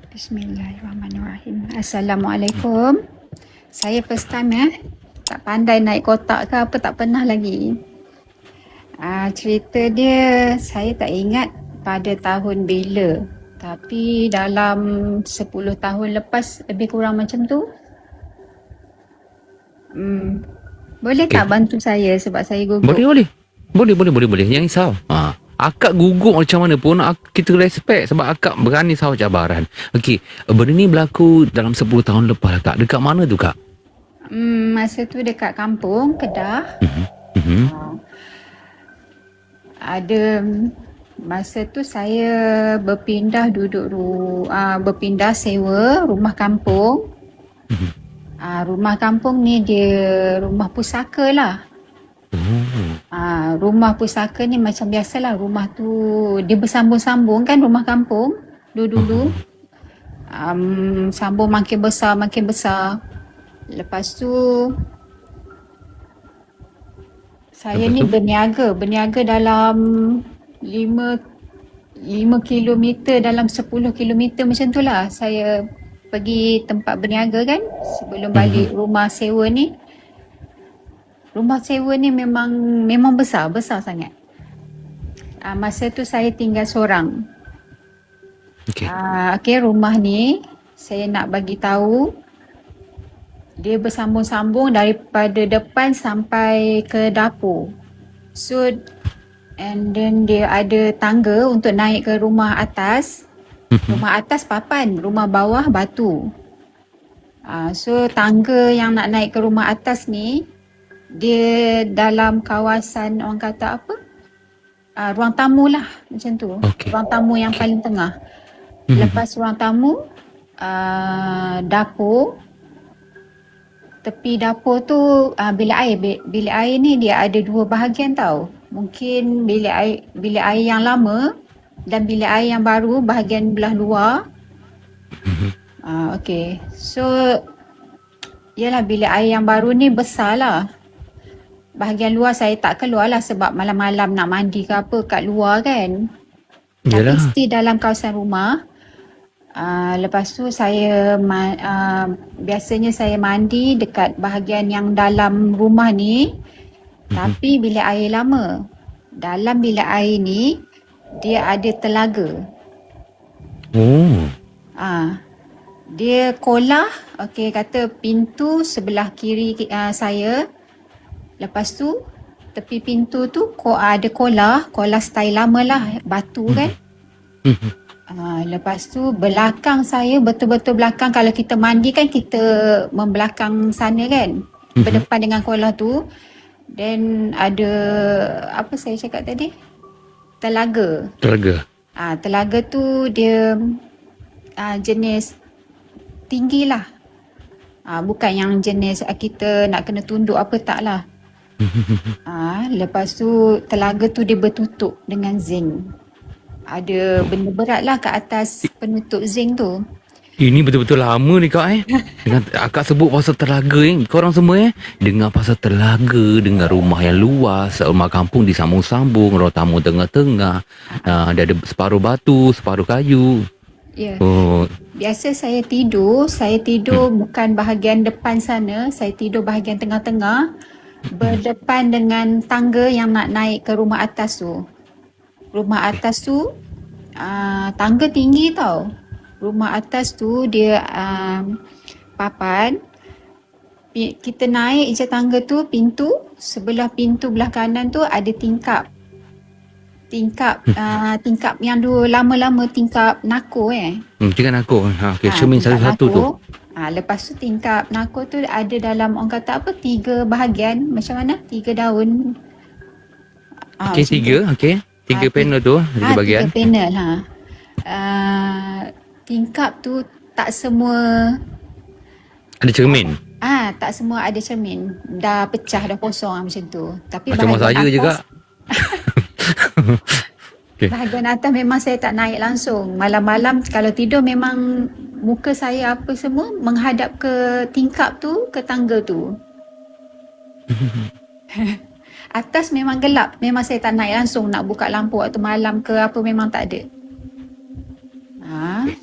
Bismillahirrahmanirrahim. Assalamualaikum. Saya first time tak pandai naik kotak ke apa, tak pernah lagi. Cerita dia saya tak ingat pada tahun bila, tapi dalam 10 tahun lepas lebih kurang macam tu. Boleh Okey. tak bantu saya sebab saya gugup? Boleh. Jangan risau. Akak gugup macam mana pun kita respect sebab akak berani sahaja cabaran. Okey, benda ni berlaku dalam 10 tahun lepas kak. Dekat mana tu kak? Masa tu dekat kampung Kedah. Ada masa tu saya berpindah berpindah sewa rumah kampung. Rumah kampung ni dia rumah pusaka lah. Rumah pusaka ni macam biasalah, rumah tu dia bersambung-sambung kan, rumah kampung dulu. Sambung makin besar. Lepas tu saya ni berniaga dalam 5 kilometer dalam 10 kilometer macam tu lah. Saya pergi tempat berniaga kan sebelum balik rumah sewa ni. Rumah sewa ni memang besar sangat. Masa tu saya tinggal seorang. Okey, rumah ni saya nak bagi tahu dia bersambung-sambung daripada depan sampai ke dapur. So and then dia ada tangga untuk naik ke rumah atas. Rumah atas papan, rumah bawah batu. So tangga yang nak naik ke rumah atas ni dia dalam kawasan orang kata apa? Ruang tamu lah macam tu. Ruang tamu yang paling tengah. Lepas ruang tamu, dapur. Tepi dapur tu bilik air. Bilik air ni dia ada 2 bahagian tau. Mungkin bilik air yang lama dan bilik air yang baru bahagian belah luar. Okey. So yalah, bilik air yang baru ni besar lah. Bahagian luar saya tak keluar lah sebab malam-malam nak mandi ke apa kat luar kan. Tapi still dalam kawasan rumah. Lepas tu saya biasanya saya mandi dekat bahagian yang dalam rumah ni. Tapi bilik air lama. Dalam bilik air ni dia ada telaga. Dia kolah. Okey, kata pintu sebelah kiri saya. Lepas tu tepi pintu tu ada kolah style lama lah, batu kan. Lepas tu belakang saya, betul-betul belakang, kalau kita mandi kan kita membelakang sana kan, berdepan dengan kolah tu. Dan ada apa saya cakap tadi? Telaga. Telaga tu dia jenis tinggi lah. Bukan yang jenis kita nak kena tunduk apa, tak lah. Lepas tu telaga tu dia bertutup dengan zinc. Ada benda berat lah kat atas penutup zinc tu. Ini betul-betul lama ni kak Dengan akak sebut pasal telaga korang semua dengar pasal telaga, dengan rumah yang luas, rumah kampung disambung-sambung, ruang tamu tengah-tengah. Dia ada separuh batu, separuh kayu. Ya. Biasa saya tidur bukan bahagian depan sana, saya tidur bahagian tengah-tengah, berdepan dengan tangga yang nak naik ke rumah atas tu. Rumah atas tu tangga tinggi tau. Rumah atas tu dia papan. Kita naik je tangga tu, pintu. Sebelah pintu belah kanan tu ada tingkap. Tingkap yang dulu lama-lama, tingkap nako Tingkap nako. Cermin satu tu. Lepas tu tingkap nako tu ada dalam orang kata apa, 3 bahagian. Macam mana? 3 daun. Tiga panel tu, 3 bahagian. 3 panel tingkap tu tak semua ada cermin. Tak semua ada cermin. Dah pecah, dah kosong macam tu. Tapi macam saya je kak. Bahagian atas memang saya tak naik langsung. Malam-malam kalau tidur memang muka saya apa semua menghadap ke tingkap tu, ke tangga tu. Atas memang gelap. Memang saya tak naik langsung nak buka lampu waktu malam ke apa, memang tak ada.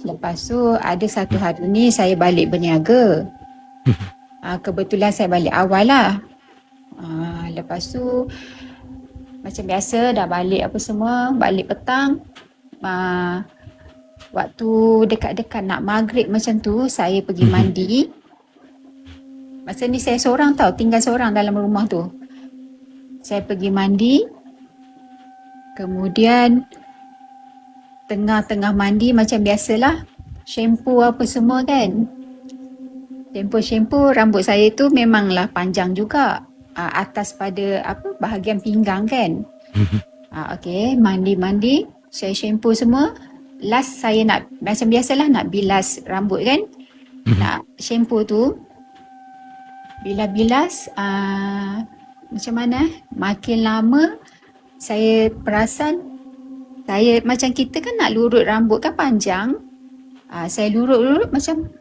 Lepas tu ada satu hari ni saya balik berniaga. Kebetulan saya balik awal lah. Lepas tu macam biasa dah balik apa semua, balik petang. Waktu dekat-dekat nak maghrib macam tu, saya pergi mandi. Masa ni saya seorang tau, tinggal seorang dalam rumah tu. Saya pergi mandi. Kemudian tengah-tengah mandi macam biasalah, shampoo apa semua kan. Shampoo rambut saya tu memanglah panjang juga. Atas pada bahagian pinggang kan. Okey, mandi, saya shampoo semua. Last saya nak, macam biasalah nak bilas rambut kan. Nak shampoo tu. Bila bilas, macam mana? Makin lama, saya perasan, saya macam kita kan nak lurut rambut kan panjang. Saya lurut macam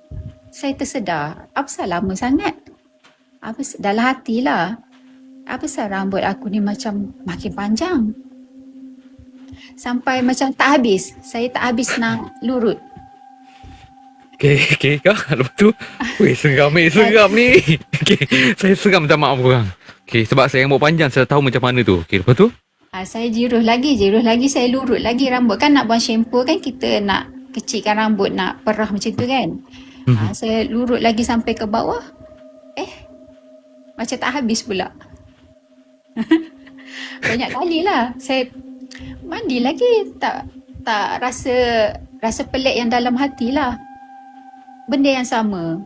saya tersedar. Apa salah lama sangat? Dalam hatilah. Apa salah rambut aku ni macam makin panjang? Sampai macam tak habis. Saya tak habis nak lurut. Okay, Kak. Lepas tu, seram ni. Okay, saya seram, minta maaf korang. Okay, sebab saya rambut panjang, saya tahu macam mana tu. Okay, lepas tu? Saya jiruh lagi, saya lurut lagi rambut. Kan nak buang shampoo kan, kita nak kecilkan rambut, nak perah macam tu kan. Saya lurut lagi sampai ke bawah. Macam tak habis pula. Banyak kali lah. Saya mandi lagi, tak rasa pelik yang dalam hati lah. Benda yang sama.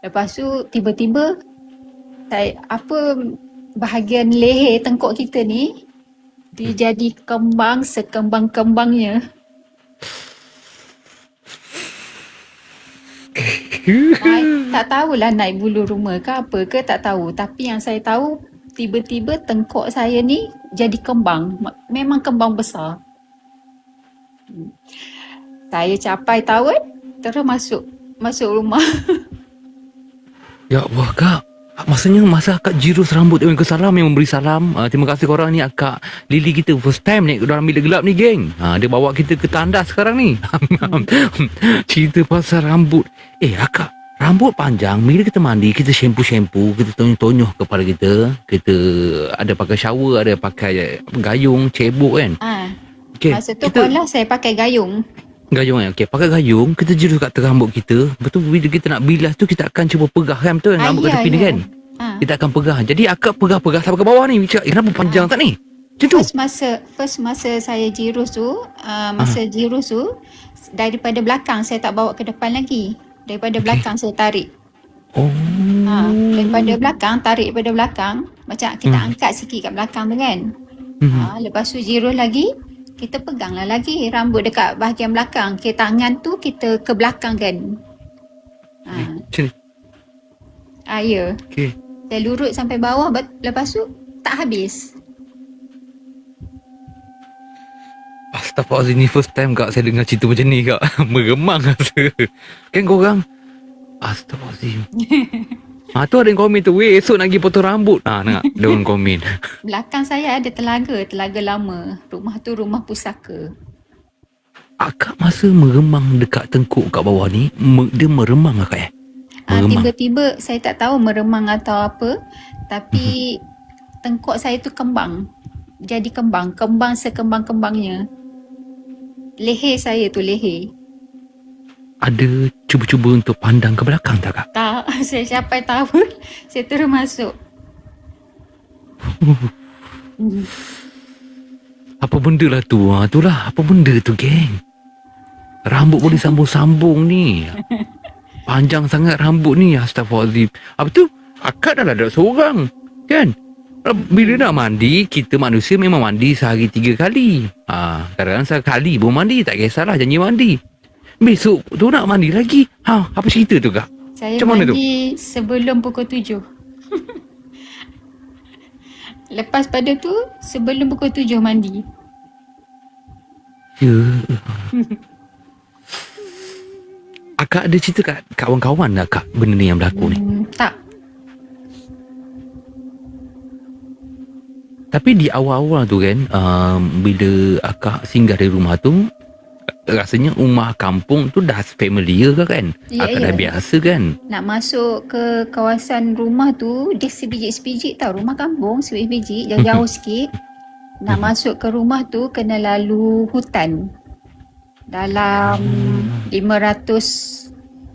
Lepas tu tiba-tiba bahagian leher tengkuk kita ni dia jadi kembang sekembang-kembangnya. Tak tahulah naik bulu rumah ke apa ke, tak tahu. Tapi yang saya tahu, tiba-tiba tengkuk saya ni jadi kembang. Memang kembang besar. Saya capai tahun, terus masuk rumah. Ya Allah, Kak. Maksudnya masa Kak jirus rambut dengan salam, yang memberi salam. Terima kasih korang ni, Kak Lily kita first time naik dalam bilik gelap ni, geng. Dia bawa kita ke tandas sekarang ni. Cerita pasal rambut. Akak, rambut panjang, bila kita mandi, kita shampoo, kita tonyoh-tonyoh kepala kita. Kita ada pakai shower, ada pakai gayung, cebok kan. Okay, masa tu pun lah saya pakai gayung. Gayung kan? Okay, pakai gayung, kita jirus kat rambut kita. Betul, bila kita nak bilas tu, kita akan cuba pegah kan, betul? Rambut kat tepi ni kan? Kita akan pegah. Jadi akak pegah sampai ke bawah ni. Cakap, rambut panjang tak ni? Macam tu? First masa saya jirus tu, daripada belakang saya tak bawa ke depan lagi. Daripada belakang saya tarik. Daripada belakang, tarik daripada belakang. Macam kita angkat sikit kat belakang tu kan. Lepas tu jirus lagi, kita peganglah lagi rambut dekat bahagian belakang. Tangan tu kita ke belakang kan. Macam ni? Ya. Okay. Saya lurut sampai bawah, lepas tu tak habis. Astaghfirullahaladzim, ni first time Kak saya dengar cerita macam ni, Kak. Meremang rasa. Kan korang? Astaghfirullahaladzim. Tu ada yang komen tu, esok nak pergi potong rambut. Nak ada orang komen. Belakang saya ada telaga lama. Rumah tu rumah pusaka. Akak masa meremang dekat tengkuk kat bawah ni, dia meremang Akak tiba-tiba saya tak tahu meremang atau apa, tapi tengkuk saya tu kembang. Jadi kembang sekembang-kembangnya. Leher saya tu leher. Ada cuba-cuba untuk pandang ke belakang tak, Kak? Tak, saya capai tahun, saya terus masuk. Apa benda lah tu? Itulah, apa benda tu, geng? Rambut boleh sambung-sambung ni. Panjang sangat rambut ni, astagfirullahaladzim. Apa tu? Akak dah ada seorang, kan? Bila nak mandi, kita manusia memang mandi sehari 3 kali. Kadang-kadang sekali pun mandi, tak kisahlah janji mandi. Besok tu nak mandi lagi. Apa cerita tu, Kak? Saya macam mana tu? mandi sebelum pukul 7. Lepas pada tu, sebelum pukul 7 mandi. Ya. Akak ada cerita kat kawan-kawan tak, Kak, benda ni yang berlaku ni? Tak. Tapi di awal-awal tu kan, bila akak singgah dari rumah tu, rasanya rumah kampung tu dah familiar ke kan? Ya, Akak dah ya. biasa kan? Nak masuk ke kawasan rumah tu, dia sebiji-sebiji tau. Rumah kampung sebiji-sebiji, jauh-jauh sikit. Nak masuk ke rumah tu kena lalu hutan. Dalam 500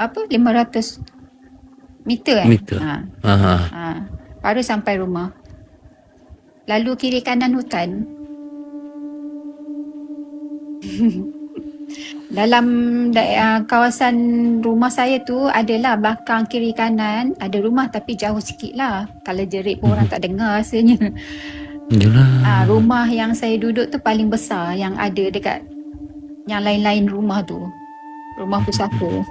meter kan? Meter. Aha. Baru sampai rumah. Lalu kiri kanan hutan. Dalam kawasan rumah saya tu adalah belakang kiri kanan ada rumah tapi jauh sikit lah. Kalau jerit pun orang tak dengar rasanya. Yalah. Rumah yang saya duduk tu paling besar yang ada dekat yang lain-lain rumah tu. Rumah pusaka.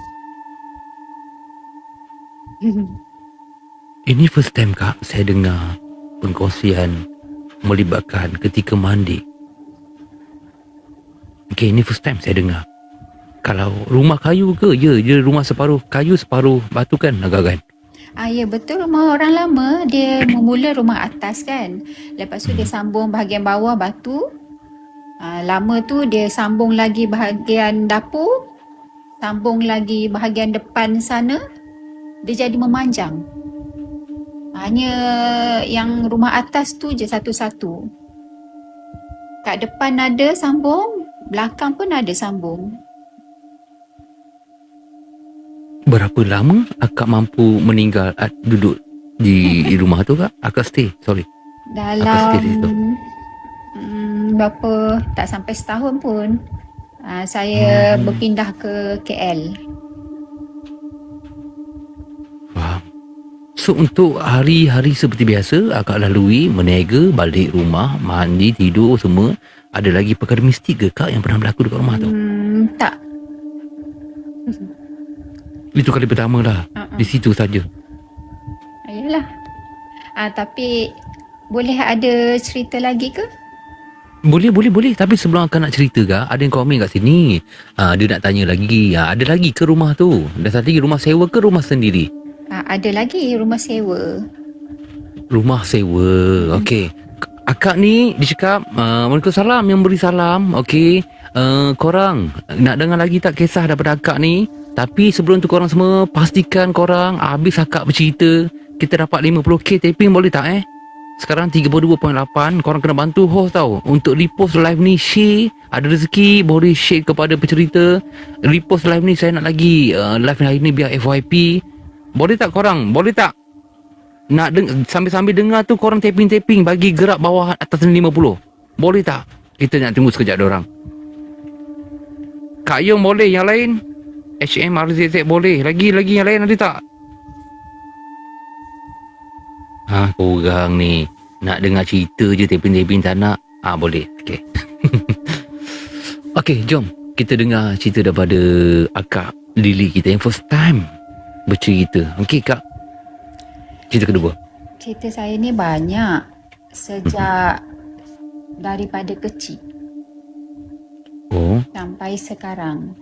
Ini first time Kak saya dengar pengkongsian melibatkan ketika mandi. Okay, ini first time saya dengar. Kalau rumah kayu ke? Ya rumah separuh kayu separuh batu kan agak kan? Ya betul, rumah orang lama. Dia memula rumah atas kan. Lepas tu dia sambung bahagian bawah batu. Lama tu dia sambung lagi bahagian dapur. Sambung lagi bahagian depan sana. Dia jadi memanjang. Hanya yang rumah atas tu je satu-satu. Kat depan ada sambung. Belakang pun ada sambung. Berapa lama akak mampu meninggal duduk di rumah tu Kak? Akak stay, sorry. Dalam berapa, tak sampai setahun pun. Saya berpindah ke KL. Faham. So untuk hari-hari seperti biasa akak lalui meniaga, balik rumah, mandi, tidur semua, ada lagi perkara mistik ke Kak yang pernah berlaku dekat rumah tu? Tak. Itu kali pertama lah. Di situ saja. Yalah. Tapi boleh ada cerita lagi ke? Boleh. Tapi sebelum akak nak cerita Kak, ada yang komen kat sini. Dia nak tanya lagi. Ada lagi ke rumah tu? Dah satu lagi rumah sewa ke rumah sendiri? Ada lagi rumah sewa. Rumah sewa. Okey. Akak ni dia cakap Waalaikumsalam yang beri salam. Okey. Korang nak dengar lagi tak kisah daripada akak ni? Tapi sebelum tu korang semua pastikan korang habis akak bercerita. Kita dapat 50k taping boleh tak Sekarang 32.8. Korang kena bantu host tau untuk repost live ni, share. Ada rezeki boleh share kepada pencerita. Repost live ni, saya nak lagi live hari ni biar FYP. Boleh tak korang? Boleh tak? Nak sambil-sambil dengar tu korang taping-taping bagi gerak bawah atas 50. Boleh tak? Kita nak tunggu sekejap dorang. Kak Yung boleh, yang lain? HMRZZ boleh. Lagi yang lain ada tak? Korang ni nak dengar cerita je taping-taping tak nak? Boleh. Okey. Okey, jom kita dengar cerita daripada akak Lily kita yang first time bercerita. Okey Kak, cerita kedua. Cerita saya ni banyak. Sejak daripada kecil sampai sekarang.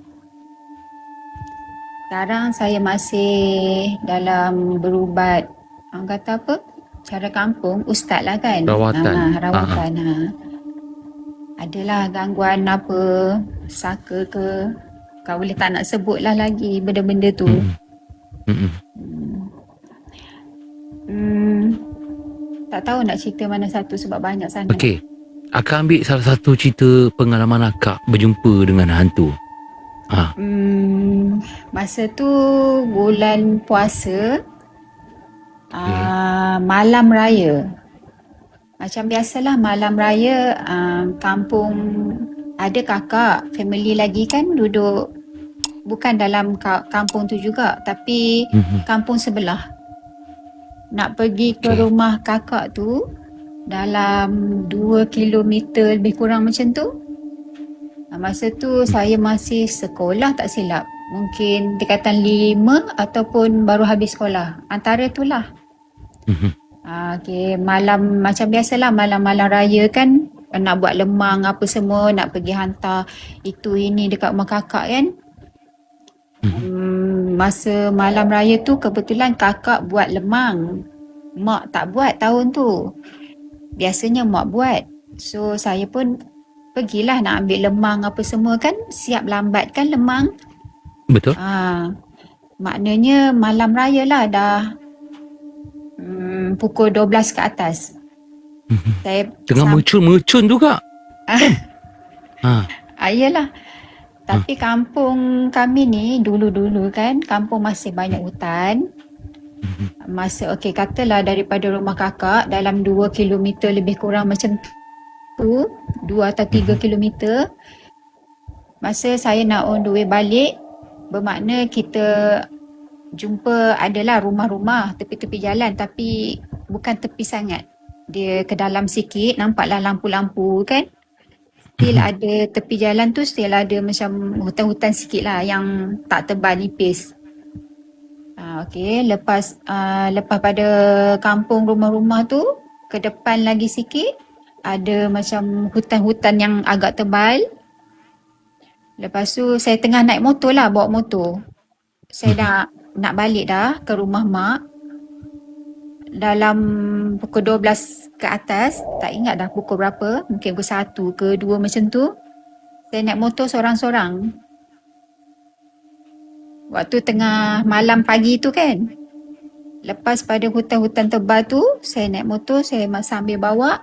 Sekarang saya masih dalam berubat, kata apa? Cara kampung, ustaz lah kan? Rawatan. Rawatan. Adalah gangguan apa, saka ke, kau boleh tak nak sebut lah lagi benda-benda tu. Tak tahu nak cerita mana satu sebab banyak sangat. Okey, akak ambil salah satu cerita pengalaman akak berjumpa dengan hantu. Masa tu bulan puasa, malam raya. Macam biasalah malam raya, kampung ada kakak, family lagi kan duduk, bukan dalam kampung tu juga, tapi kampung sebelah. Nak pergi ke rumah kakak tu dalam 2 kilometer lebih kurang macam tu. Masa tu saya masih sekolah tak silap. Mungkin dekatan 5 ataupun baru habis sekolah. Antara tu lah. Malam macam biasalah malam-malam raya kan, nak buat lemang apa semua, nak pergi hantar itu ini dekat rumah kakak kan. Masa malam raya tu kebetulan kakak buat lemang. Mak tak buat tahun tu. Biasanya mak buat. So saya pun pergilah nak ambil lemang apa semua kan, siap lambat kan lemang. Betul? Maknanya malam raya lah dah pukul 12 ke atas. Saya Tengah mercun tu kak. Kan? Yelah. Tapi kampung kami ni dulu-dulu kan, kampung masih banyak hutan. Katalah daripada rumah kakak dalam 2 kilometer lebih kurang macam tu, 2 atau 3 kilometer. Masa saya nak on the way balik, bermakna kita jumpa adalah rumah-rumah tepi-tepi jalan, tapi bukan tepi sangat. Dia ke dalam sikit, nampaklah lampu-lampu kan. Still ada tepi jalan tu, still ada macam hutan-hutan sikit lah yang tak tebal nipis. Lepas pada kampung rumah-rumah tu, ke depan lagi sikit ada macam hutan-hutan yang agak tebal. Lepas tu saya tengah naik motor lah, bawa motor. Saya nak balik dah ke rumah mak. Dalam pukul 12 ke atas, tak ingat dah pukul berapa, mungkin pukul 1 ke 2 macam tu. Saya naik motor sorang-sorang. Waktu tengah malam pagi tu kan. Lepas pada hutan-hutan tebal tu, saya naik motor, saya sambil bawa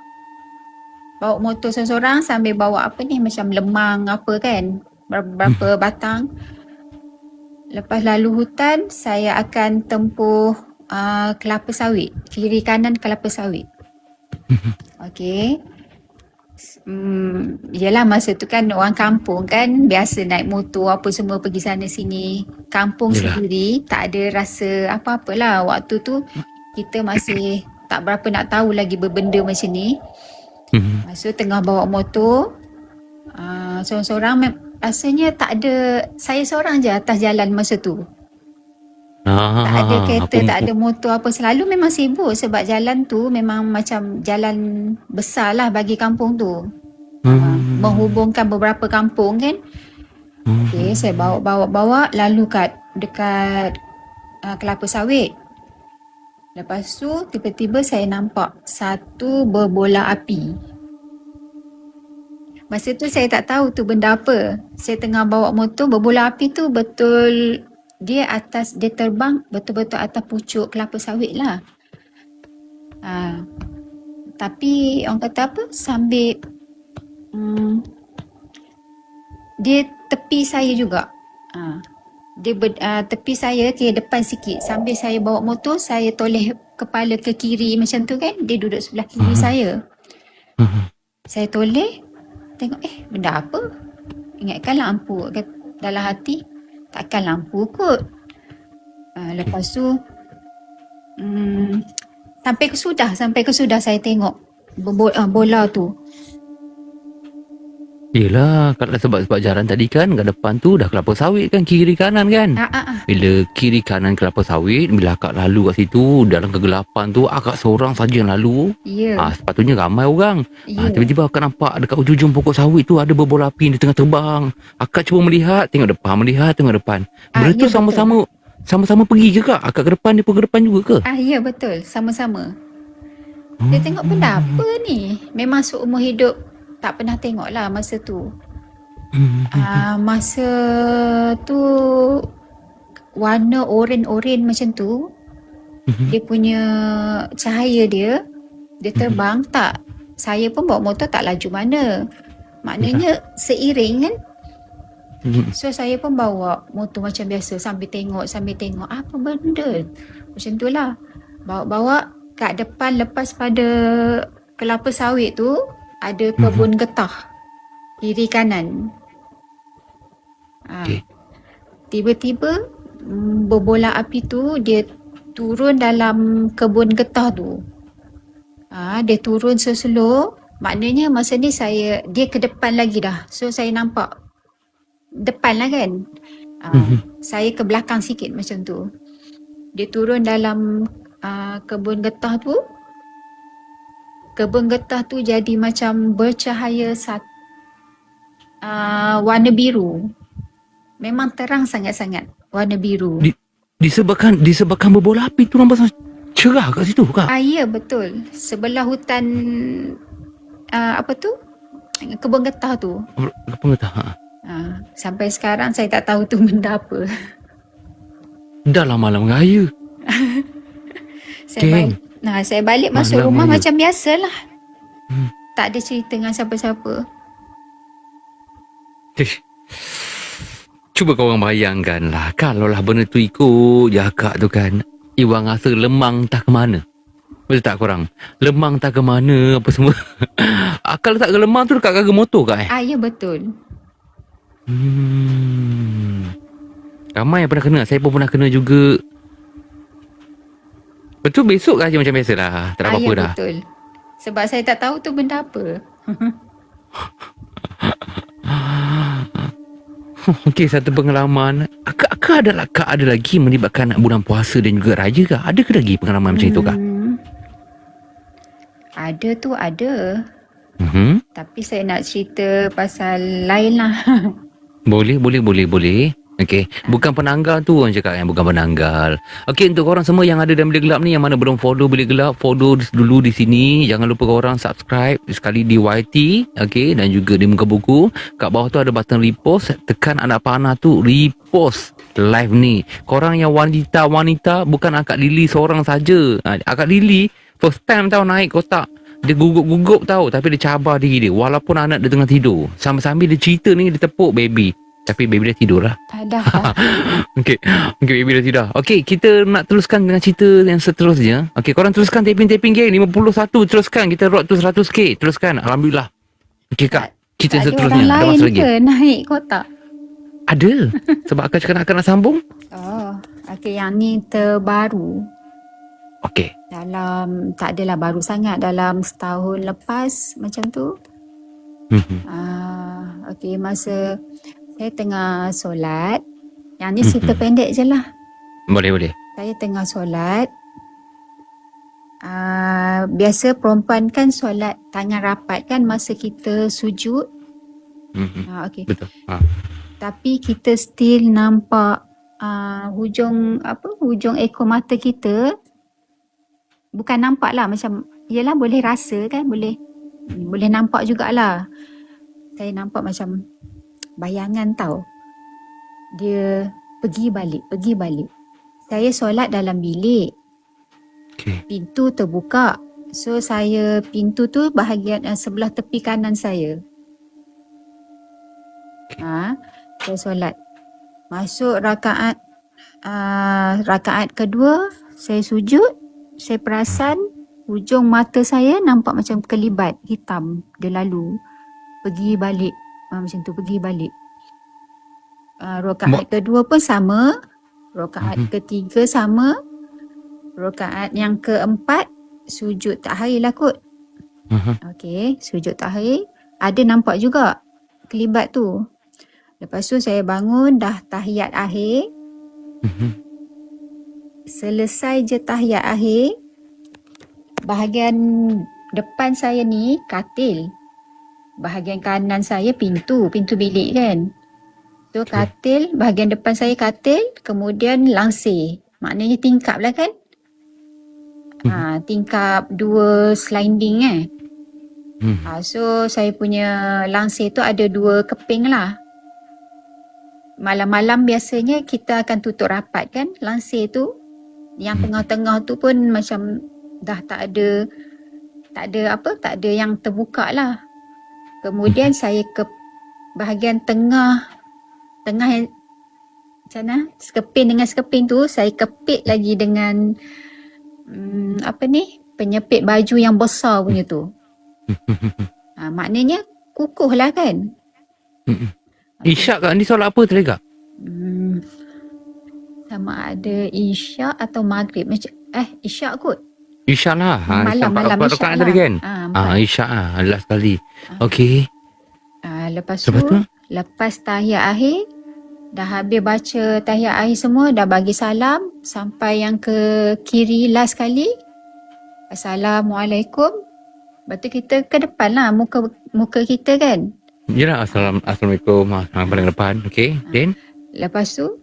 motor sorang-sorang, sambil bawa macam lemang apa kan, berapa batang. Lepas lalu hutan, saya akan tempuh kelapa sawit, kiri kanan kelapa sawit. Yelah masa tu kan orang kampung kan, biasa naik motor apa semua pergi sana sini. Kampung sendiri tak ada rasa apa-apalah. Waktu tu kita masih tak berapa nak tahu lagi berbenda macam ni. Masa tengah bawa motor, seorang-seorang, rasanya tak ada, saya seorang je atas jalan masa tu. Tak ada kereta, tak ada motor apa. Selalu memang sibuk sebab jalan tu memang macam jalan besar lah bagi kampung tu. Menghubungkan beberapa kampung kan. Saya bawa lalu dekat kelapa sawit. Lepas tu tiba-tiba saya nampak satu berbola api. Masa tu saya tak tahu tu benda apa. Saya tengah bawa motor, berbola api tu betul dia terbang betul-betul atas pucuk kelapa sawit lah. Tapi orang kata apa, sambil dia tepi saya juga. Dia tepi saya ke depan sikit. Sambil saya bawa motor, saya toleh kepala ke kiri macam tu kan. Dia duduk sebelah kiri saya. Saya toleh, tengok benda apa? Ingatkan lampu. Dalam hati, takkan lampu kot. Lepas tu sampai ke sudah saya tengok bola tu. Yelah, sebab jalan tadi kan kat depan tu dah kelapa sawit kan, kiri kanan kan. Bila kiri kanan kelapa sawit, bila akak lalu kat situ dalam kegelapan tu, akak seorang saja yang lalu. Sepatutnya ramai orang. Tiba-tiba akak nampak dekat ujung pokok sawit tu ada berbola api dia tengah terbang. Akak cuba melihat, tengok depan. Benda tu sama-sama pergi ke kak? Akak ke depan, dia pun ke depan juga ke? Ya betul, sama-sama. Dia tengok benda apa ni? Memang seumur hidup tak pernah tengok lah masa tu. Masa tu warna oren-oren macam tu. Dia punya cahaya dia terbang tak. Saya pun bawa motor tak laju mana. Maknanya seiring kan. So saya pun bawa motor macam biasa sambil tengok apa benda. Macam tu lah. Bawa kat depan, lepas pada kelapa sawit tu ada kebun getah kiri kanan. Tiba-tiba berbola api tu dia turun dalam kebun getah tu. Dia turun slow. Maknanya masa ni dia ke depan lagi dah. So saya nampak depan lah kan. Saya ke belakang sikit macam tu. Dia turun dalam kebun getah tu. Kebun getah tu jadi macam bercahaya warna biru. Memang terang sangat-sangat warna biru. Disebabkan berbola api tu nampak cerah kat situ kak? Ya betul. Sebelah hutan kebun getah tu. Apa kata? Sampai sekarang saya tak tahu tu benda apa. Dah lah malam raya. Geng. Saya balik masuk Malam rumah raya. macam biasalah. Tak ada cerita dengan siapa-siapa. Cuba korang bayangkan lah, kalau lah benda tu ikut je akak tu kan, Iwan rasa lemang tak ke mana. Betul tak korang? Lemang tak ke mana apa semua. Akak letak ke lemang tu dekat gaga motor kak Ya betul. Ramai yang pernah kena. Saya pun pernah kena juga. Betul, besok aja macam biasa lah. Tak ada apa-apa dah. Betul. Sebab saya tak tahu tu benda apa. Okey, satu pengalaman. Akak ada lagi melibatkan bulan puasa dan juga raya ke? Ada ke lagi pengalaman macam itu kak? Ada tu ada. Tapi saya nak cerita pasal lain lah. Boleh. Okey, bukan penanggal tu orang cakap yang bukan penanggal. Okey, untuk korang semua yang ada dalam Bilik Gelap ni, yang mana belum follow Bilik Gelap, follow dulu di sini. Jangan lupa korang subscribe sekali di YT, okey, dan juga di Muka Buku. Kat bawah tu ada button repost, tekan anak panah tu repost live ni. Korang yang wanita, bukan Akak Lily seorang saja. Akak Lily first time tau naik kotak. Dia gugup-gugup tau, tapi dia cabar diri dia walaupun anak dia tengah tidur. Sambil-sambil dia cerita ni, dia tepuk baby. Tapi baby dah tidur lah. Dah. Okey, baby dah tidur. Okey, kita nak teruskan dengan cerita yang seterusnya. Okey, korang teruskan taping geng. 51 teruskan. Kita road to 100k. Teruskan. Alhamdulillah. Okey kak, cerita tak seterusnya. ada orang lain lagi? ke naik kotak? Ada. Sebab akak cakap nak sambung. Okey, yang ni terbaru. Okey. Tak adalah baru sangat, dalam setahun lepas macam tu. Okey, masa saya tengah solat. Yang ni cerita pendek je lah. Boleh. Saya tengah solat. Biasa perempuan kan solat tangan rapat kan masa kita sujud. Okey. Betul. Tapi kita still nampak hujung ekor mata kita. Bukan nampak lah, macam yelah boleh rasa kan, boleh nampak jugalah. Saya nampak macam bayangan tau. Dia pergi balik. Saya solat dalam bilik. Pintu terbuka. So pintu tu bahagian sebelah tepi kanan saya. Saya solat. Masuk rakaat kedua, saya sujud. Saya perasan hujung mata saya nampak macam kelibat hitam. Dia lalu pergi balik. Macam tu, pergi balik. Rakaat kedua pun sama. Rakaat ketiga sama. Rakaat yang keempat sujud takhir lah kot. Okey, sujud takhir. Ada nampak juga kelibat tu. Lepas tu saya bangun, dah tahiyat akhir. Selesai je tahiyat akhir, bahagian depan saya ni katil. Bahagian kanan saya pintu bilik kan. So katil, bahagian depan saya katil, kemudian langsir. Maknanya tingkap lah kan. Tingkap 2 sliding So saya punya langsir tu ada 2 keping lah. Malam-malam biasanya kita akan tutup rapat kan langsir tu. Yang tengah-tengah tu pun macam dah tak ada yang terbuka lah. Kemudian saya ke bahagian tengah yang macam mana? Sekeping dengan sekeping tu saya kepit lagi dengan penyepit baju yang besar punya tu. Maknanya kukuh lah kan. Isyak kak ni solat apa tadi kak? Sama ada isyak atau maghrib. Isyak kot. Isyak lah. Malam isyak lah. Tadi kan? Isyak lah. Last kali. Okey. Lepas tu, lepas tahiyat akhir, dah habis baca tahiyat akhir semua, dah bagi salam. Sampai yang ke kiri last kali. Assalamualaikum. Lepas tu kita ke depan lah. Muka kita kan. Yalah. Assalamualaikum. Paling depan. Okey. Then? Lepas tu,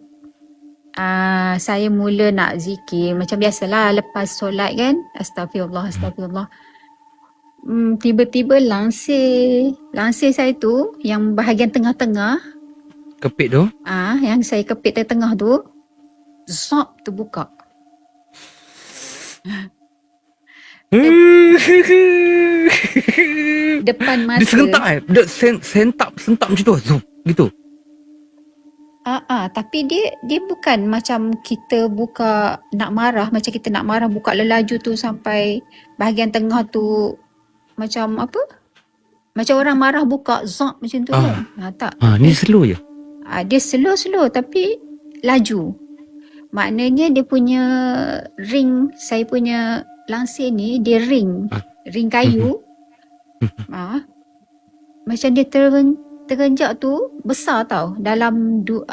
saya mula nak zikir macam biasalah lepas solat kan. Astagfirullah. tiba-tiba langsir saya tu yang bahagian tengah-tengah, Kepit tu. yang saya kepit tengah tu, zap terbuka. Depan mata. Dia serentak Dia sentap macam tu. Zup, gitu. Tapi dia bukan macam kita buka nak marah, macam kita nak marah buka lelaju tu sampai bahagian tengah tu macam apa? Macam orang marah buka zap macam tu kan? Tak. Ni slow je. Dia slow tapi laju. Maknanya dia punya ring, saya punya langsir ni dia ring kayu. Macam dia terenjak tu besar tau, dalam 2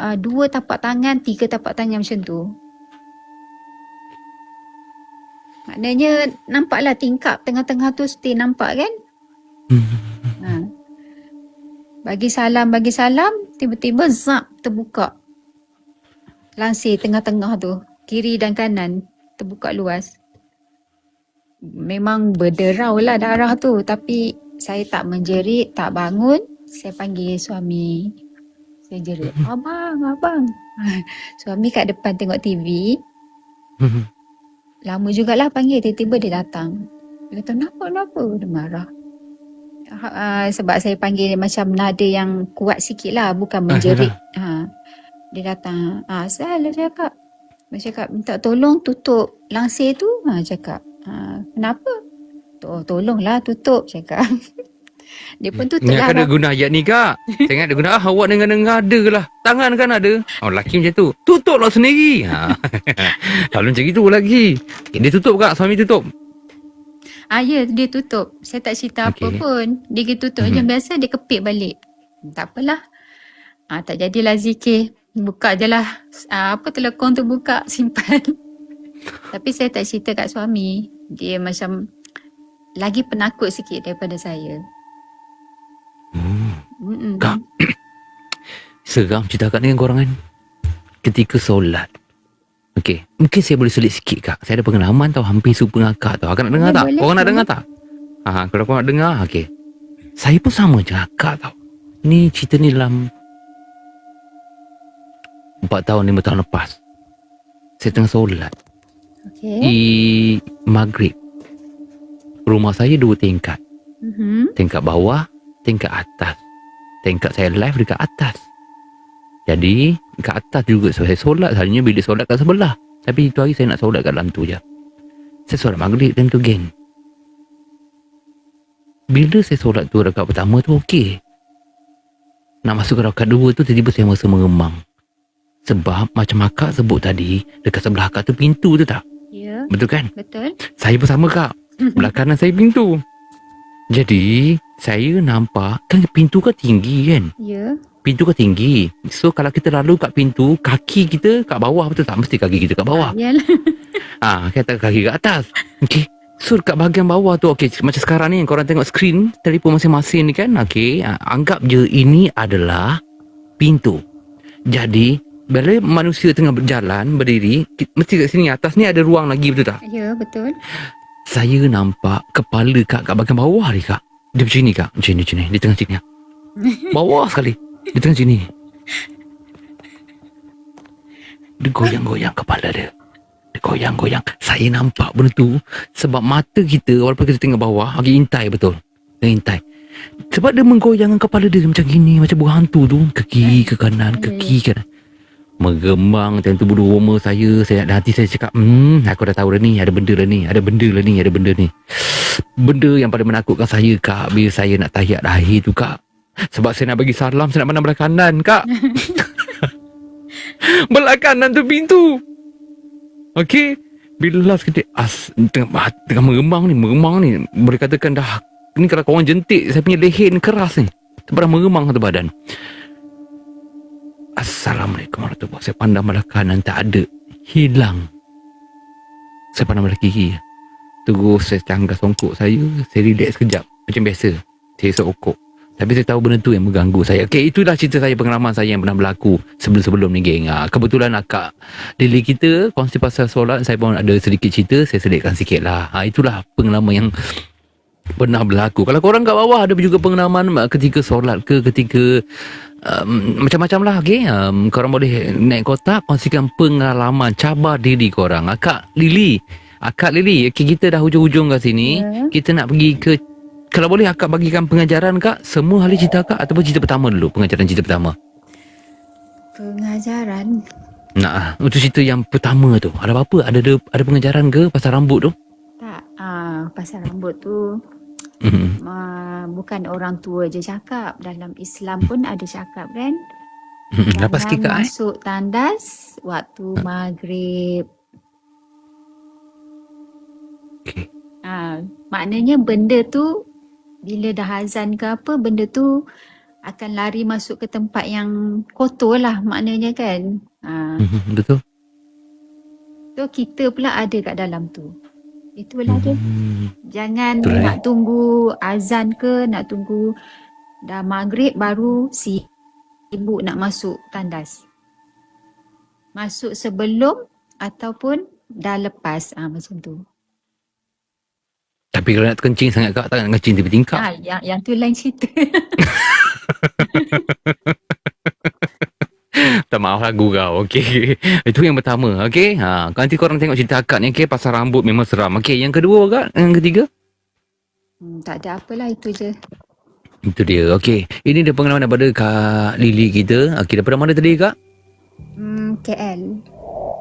tapak tangan, 3 tapak tangan macam tu. Maknanya nampaklah tingkap tengah-tengah tu still nampak kan. Bagi salam, tiba-tiba zap terbuka langsir tengah-tengah tu, kiri dan kanan terbuka luas. Memang berderau lah darah tu, tapi saya tak menjerit, tak bangun. Saya panggil suami. Saya jerit, abang. Suami kat depan tengok TV. Lama jugalah panggil, tiba-tiba dia datang. Dia kata, kenapa? Dia marah. Sebab saya panggil macam nada yang kuat sikit lah, bukan menjerit. Dia datang, saya cakap. Dia cakap, minta tolong tutup langsir tu. Cakap, kenapa? Tolonglah tutup, cakap. Dia pun tutup lah. Ingat ada guna ayat ni kak. Saya ingat ada guna, awak dengar ada lah. Tangan kan ada. Lelaki macam tu. Tutuplah sendiri. Kalau macam itu lagi. Dia tutup kak, suami tutup. Ya, dia tutup. Saya tak cerita apa pun. Dia tutup macam biasa, dia kepit balik. Tak apalah. Tak jadilah zikir. Buka je lah. Telekong tu buka, simpan. Tapi saya tak cerita kat suami. Dia macam lagi penakut sikit daripada saya. Kak, seram cerita kat dengan korang kan. Ketika solat. Okey, mungkin saya boleh selit sikit kak. Saya ada pengalaman tau, hampir serupa dengan kak tau. Akak nak dengar tak? Korang nak dengar tak? Kalau korang nak dengar, okey. Saya pun sama je kak tau. Ni cerita ni dalam 4 tahun, 5 tahun lepas. Saya tengah solat. Di maghrib. Rumah saya 2 tingkat. Tingkat bawah, tingkat atas. Tingkat saya live dekat atas. Jadi kat atas juga saya solat. Selalunya bila solat kat sebelah. Tapi itu hari saya nak solat kat dalam tu je. Saya solat maghrib time tu geng. Bila saya solat tu rakaat pertama tu okey. Nak masuk ke rakaat 2 tu tiba-tiba saya rasa meremang. Sebab macam akak sebut tadi, dekat sebelah akak tu pintu tu tak? Ya. Betul kan? Betul. Saya pun sama kak. Belah kanan saya pintu. Jadi saya nampak kan pintu kan tinggi kan? Ya. Pintu kan tinggi. So kalau kita lalu kat pintu, kaki kita kat bawah, betul tak? Mesti kaki kita kat bawah. Yalah. Kata kaki kat atas. Okey. So kat bahagian bawah tu, okey, macam sekarang ni korang tengok skrin telefon masing-masing ni kan. Okey, anggap je ini adalah pintu. Jadi bila manusia tengah berjalan, berdiri, mesti kat sini atas ni ada ruang lagi, betul tak? Ya, betul. Saya nampak kepala kat bahagian bawah ni kak. Dia macam ni kak. Macam ni. Dia tengah sini. Bawah sekali. Dia tengah sini. Dia goyang-goyang kepala dia. Dia goyang-goyang. Saya nampak benda tu. Sebab mata kita, walaupun kita tengok bawah, intai betul. Dia intai. Sebab dia menggoyangkan kepala dia macam gini. Macam buah hantu tu. Ke kiri, ke kanan, ke kiri, ke kanan. Meremang time tu bulu roma saya. Dalam hati saya cakap, aku dah tahu dah ni. Ada benda lah ni. Ada benda ni. Benda yang paling menakutkan saya kak, bila saya nak tahiyat akhir tu kak. Sebab saya nak bagi salam, saya nak pandang belah kanan kak. Belah kanan tu pintu. Okey. Bila last kali tengah meremang ni. Boleh katakan dah, ni kalau korang jentik, saya punya leher ni keras ni. Sebab dah meremang satu badan. Assalamualaikum warahmatullahi wabarakatuh. Saya pandang belah kanan, tak ada. Hilang. Saya pandang belah kiri. Terus saya canggah songkok saya. Saya relax sekejap. Macam biasa. Saya sokok. Tapi saya tahu benda tu yang mengganggu saya. Okey, itulah cerita saya, pengalaman saya yang pernah berlaku sebelum-sebelum ni geng. Kebetulan akak Lily kita kongsi pasal solat. Saya pun ada sedikit cerita. Saya selitkan sikit lah. Itulah pengalaman yang pernah berlaku. Kalau korang kat bawah ada juga pengalaman ketika solat ke, ketika macam-macam lah, okay? Korang boleh naik kotak, kongsikan pengalaman, cabar diri korang. Akak Lily, okay, kita dah hujung-hujung kat sini. Ya. Kita nak pergi ke, kalau boleh akak bagikan pengajaran kak, semua ahli cerita kak, ataupun cerita pertama dulu, pengajaran cerita pertama. Pengajaran. Nah, untuk cerita yang pertama tu, ada apa-apa? Ada pengajaran ke pasal rambut tu? Tak, pasal rambut tu Mhm. bukan orang tua je cakap. Dalam Islam pun ada cakap kan. Lepas sikit kak, masuk tandas waktu maghrib. Okay. Maknanya benda tu bila dah azan ke apa, benda tu akan lari masuk ke tempat yang kotor lah maknanya kan. Betul. So kita pula ada kat dalam tu. Itulah dia. Jangan Itulah nak tunggu azan ke, nak tunggu dah maghrib baru sibuk nak masuk tandas. Masuk sebelum ataupun dah lepas, macam tu. Tapi kalau nak kencing sangat kak, tak nak kencing tepi tingkap. Yang tu lain cerita. Tak, maaf lagu kau. Okey. Itu yang pertama. Okey. Nanti korang tengok cerita akak ni, okey, pasal rambut memang seram. Okey, yang kedua kak, yang ketiga? Tak ada apalah, itu je. Itu dia. Okey. Ini dia pengalaman daripada Kak Lily kita. Okey, daripada mana tadi kak? KL.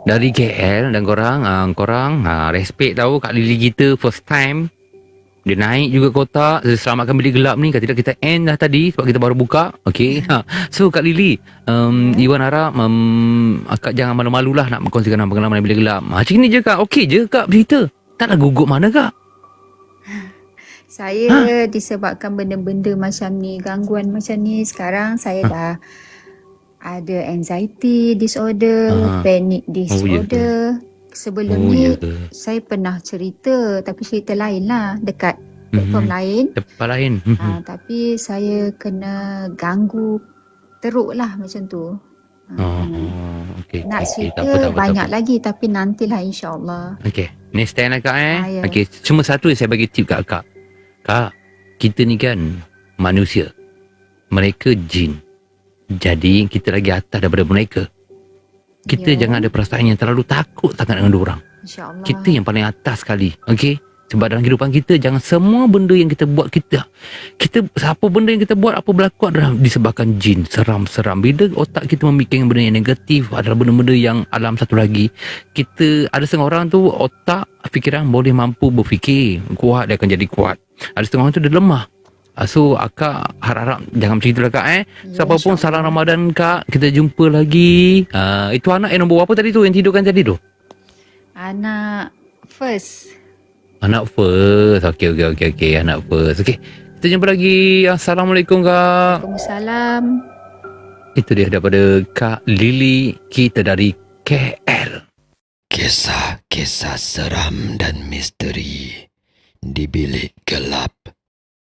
Dari KL, dan korang respect tahu Kak Lily kita first time. Dia naik juga kotak, selamatkan bilik gelap ni. Kalau tidak kita end dah tadi sebab kita baru buka. Okey. So Kak Lily, Iwan harap akak jangan malu-malu lah nak berkongsikan pengalaman bilik gelap. Macam ni je kak. Okey je kak bercerita. Taklah gugup mana kak? Saya disebabkan benda-benda macam ni, gangguan macam ni, sekarang saya dah ada anxiety disorder, panic disorder. Sebelum ni saya pernah cerita, tapi cerita lain lah, dekat platform lain. Tempat lain. Tapi saya kena ganggu teruk lah macam tu. Okay, Nak okay, cerita banyak lagi, tapi nantilah insyaAllah. Okay, next time lah kak ya. Okay, cuma satu yang saya bagi tip kat kak. Kak, kita ni kan manusia, mereka jin. Jadi kita lagi atas daripada mereka. Kita jangan ada perasaan yang terlalu takut sangat dengan diorang. InsyaAllah. Kita yang paling atas sekali. Okay? Sebab dalam kehidupan kita, jangan semua benda yang kita buat, apa benda yang kita buat, apa berlaku adalah disebabkan jin. Seram-seram. Bila otak kita memikirkan benda yang negatif, adalah benda-benda yang alam satu lagi. Ada setengah orang tu, otak, fikiran boleh mampu berfikir. Kuat, dia akan jadi kuat. Ada setengah orang tu, dia lemah. So akak harap jangan macam itulah kak. Siapa pun salam Ramadan kak. Kita jumpa lagi. Itu anak yang nombor apa tadi tu, yang tidurkan tadi tu? Anak first. Anak first. Okey. Anak first. Okey. Kita jumpa lagi. Assalamualaikum kak. Waalaikumsalam. Itu dia daripada Kak Lily kita dari KL. Kisah-kisah seram dan misteri di bilik gelap.